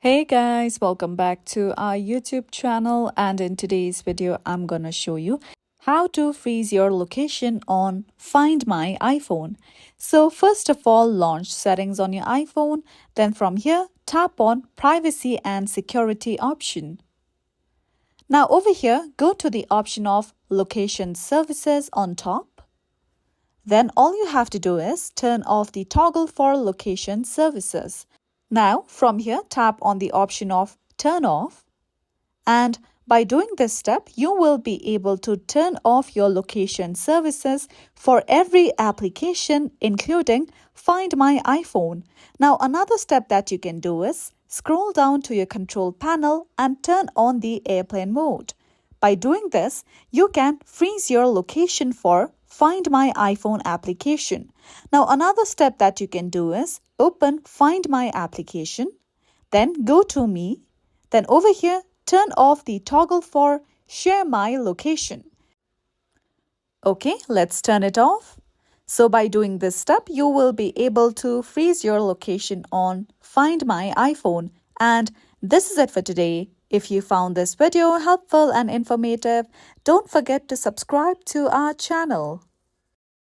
Hey guys, welcome back to our YouTube channel, and in today's video I'm gonna show you how to freeze your location on Find My iPhone. So first of all, launch settings on your iPhone, then from here tap on privacy and security option. Now over here, go to the option of location services on top. Then all you have to do is turn off the toggle for location services. Now, from here, tap on the option of Turn Off. And by doing this step, you will be able to turn off your location services for every application, including Find My iPhone. Now, another step that you can do is scroll down to your control panel and turn on the airplane mode. By doing this, you can freeze your location for Find My iPhone application. Now, another step that you can do is open Find My application, then go to Me, then over here, turn off the toggle for Share My location. Okay, let's turn it off. So by doing this step, you will be able to freeze your location on Find My iPhone. And this is it for today. If you found this video helpful and informative, don't forget to subscribe to our channel.